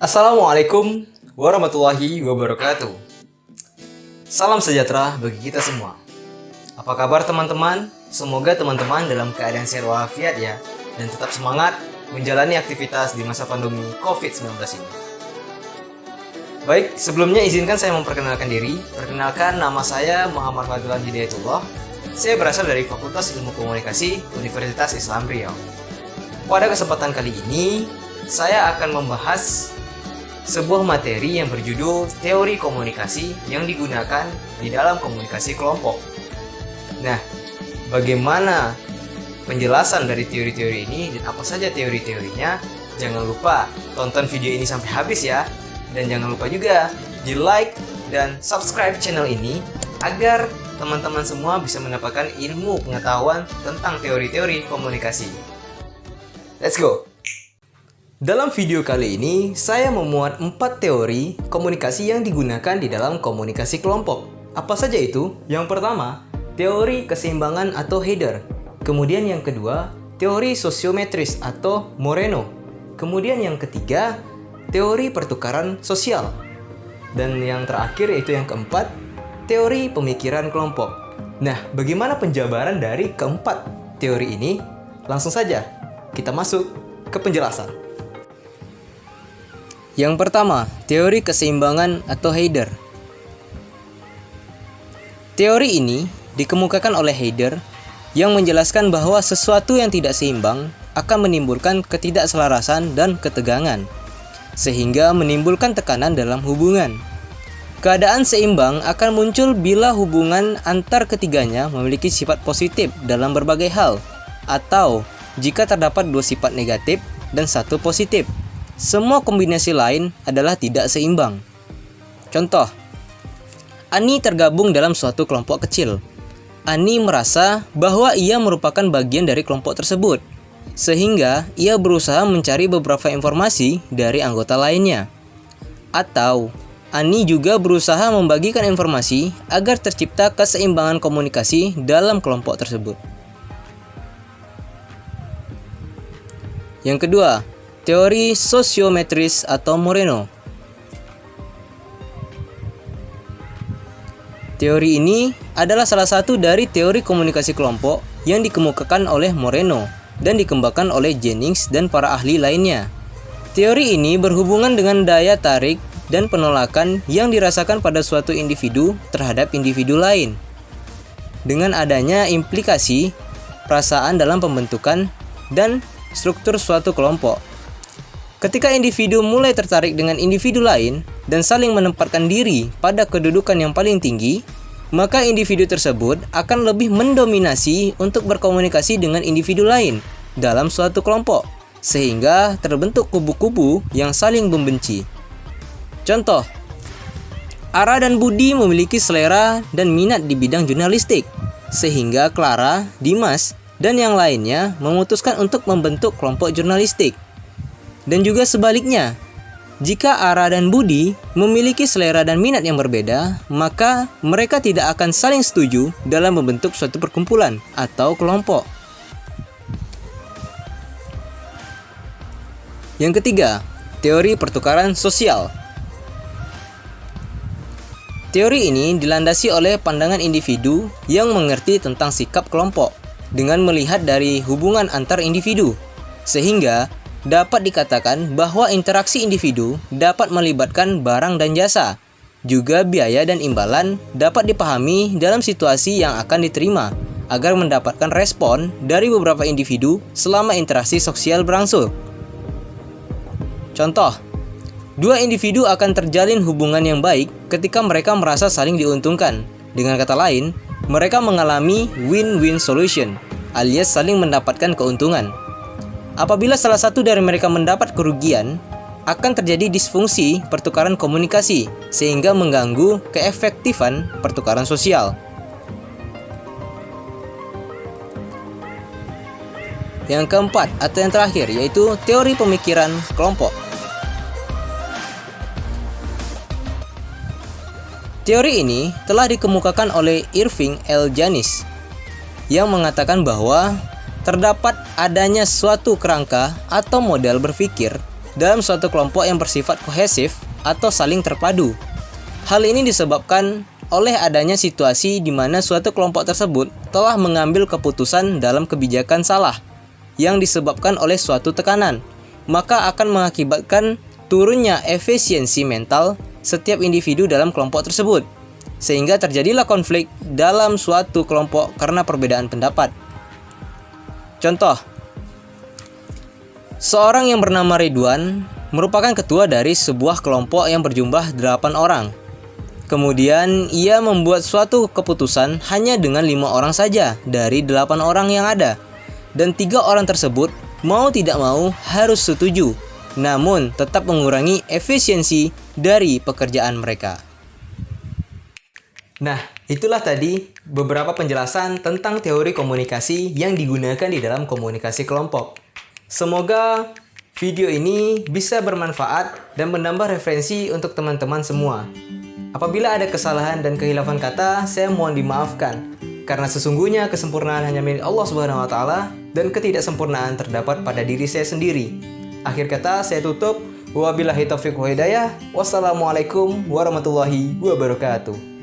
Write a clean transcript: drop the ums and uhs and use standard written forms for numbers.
Assalamualaikum warahmatullahi wabarakatuh. Salam sejahtera bagi kita semua. Apa kabar teman-teman? Semoga teman-teman dalam keadaan sehat walafiat ya, dan tetap semangat menjalani aktivitas di masa pandemi COVID-19 ini. Baik, sebelumnya izinkan saya memperkenalkan diri. Perkenalkan, nama saya Muhammad Fadlan Hidayatullah. Saya berasal dari Fakultas Ilmu Komunikasi Universitas Islam Riau. Pada kesempatan kali ini, saya akan membahas sebuah materi yang berjudul teori komunikasi yang digunakan di dalam komunikasi kelompok. Nah, bagaimana penjelasan dari teori-teori ini dan apa saja teori-teorinya? Jangan lupa tonton video ini sampai habis ya. Dan jangan lupa juga di like dan subscribe channel ini agar teman-teman semua bisa mendapatkan ilmu pengetahuan tentang teori-teori komunikasi. Let's go! Dalam video kali ini, saya memuat 4 teori komunikasi yang digunakan di dalam komunikasi kelompok. Apa saja itu? Yang pertama, teori keseimbangan atau Heider. Kemudian yang kedua, teori sosiometris atau Moreno. Kemudian yang ketiga, teori pertukaran sosial. Dan yang terakhir yaitu yang keempat, teori pemikiran kelompok. Nah, bagaimana penjabaran dari keempat teori ini? Langsung saja, kita masuk ke penjelasan. Yang pertama, teori keseimbangan atau Heider. Teori ini dikemukakan oleh Heider yang menjelaskan bahwa sesuatu yang tidak seimbang akan menimbulkan ketidakselarasan dan ketegangan, sehingga menimbulkan tekanan dalam hubungan. Keadaan seimbang akan muncul bila hubungan antar ketiganya memiliki sifat positif dalam berbagai hal, atau jika terdapat 2 sifat negatif dan 1 positif. Semua kombinasi lain adalah tidak seimbang. Contoh, Ani tergabung dalam suatu kelompok kecil. Ani merasa bahwa ia merupakan bagian dari kelompok tersebut, sehingga ia berusaha mencari beberapa informasi dari anggota lainnya. Atau, Ani juga berusaha membagikan informasi agar tercipta keseimbangan komunikasi dalam kelompok tersebut. Yang kedua, teori sosiometris atau Moreno. Teori ini adalah salah satu dari teori komunikasi kelompok yang dikemukakan oleh Moreno dan dikembangkan oleh Jennings dan para ahli lainnya. Teori ini berhubungan dengan daya tarik dan penolakan yang dirasakan pada suatu individu terhadap individu lain. Dengan adanya implikasi, perasaan dalam pembentukan dan struktur suatu kelompok. Ketika individu mulai tertarik dengan individu lain dan saling menempatkan diri pada kedudukan yang paling tinggi, maka individu tersebut akan lebih mendominasi untuk berkomunikasi dengan individu lain dalam suatu kelompok, sehingga terbentuk kubu-kubu yang saling membenci. Contoh, Ara dan Budi memiliki selera dan minat di bidang jurnalistik, sehingga Clara, Dimas, dan yang lainnya memutuskan untuk membentuk kelompok jurnalistik. Dan juga sebaliknya, jika Ara dan Budi memiliki selera dan minat yang berbeda, maka mereka tidak akan saling setuju dalam membentuk suatu perkumpulan atau kelompok. Yang ketiga, teori pertukaran sosial. Teori ini dilandasi oleh pandangan individu yang mengerti tentang sikap kelompok dengan melihat dari hubungan antar individu, sehingga dapat dikatakan bahwa interaksi individu dapat melibatkan barang dan jasa. Juga biaya dan imbalan dapat dipahami dalam situasi yang akan diterima agar mendapatkan respon dari beberapa individu selama interaksi sosial berlangsung. Contoh, 2 individu akan terjalin hubungan yang baik ketika mereka merasa saling diuntungkan. Dengan kata lain, mereka mengalami win-win solution, alias saling mendapatkan keuntungan. Apabila salah satu dari mereka mendapat kerugian, akan terjadi disfungsi pertukaran komunikasi sehingga mengganggu keefektifan pertukaran sosial. Yang keempat atau yang terakhir yaitu teori pemikiran kelompok. Teori ini telah dikemukakan oleh Irving L. Janis yang mengatakan bahwa terdapat adanya suatu kerangka atau model berpikir dalam suatu kelompok yang bersifat kohesif atau saling terpadu. Hal ini disebabkan oleh adanya situasi di mana suatu kelompok tersebut telah mengambil keputusan dalam kebijakan salah yang disebabkan oleh suatu tekanan, maka akan mengakibatkan turunnya efisiensi mental setiap individu dalam kelompok tersebut, sehingga terjadilah konflik dalam suatu kelompok karena perbedaan pendapat. Contoh, seorang yang bernama Ridwan merupakan ketua dari sebuah kelompok yang berjumlah 8 orang. Kemudian ia membuat suatu keputusan hanya dengan 5 orang saja dari 8 orang yang ada. Dan 3 orang tersebut mau tidak mau harus setuju, namun tetap mengurangi efisiensi dari pekerjaan mereka. Nah, itulah tadi beberapa penjelasan tentang teori komunikasi yang digunakan di dalam komunikasi kelompok. Semoga video ini bisa bermanfaat dan menambah referensi untuk teman-teman semua. Apabila ada kesalahan dan kehilafan kata, saya mohon dimaafkan. Karena sesungguhnya kesempurnaan hanya milik Allah Subhanahu wa taala dan ketidaksempurnaan terdapat pada diri saya sendiri. Akhir kata saya tutup. Wabillahi taufiq wa hidayah. Wassalamualaikum warahmatullahi wabarakatuh.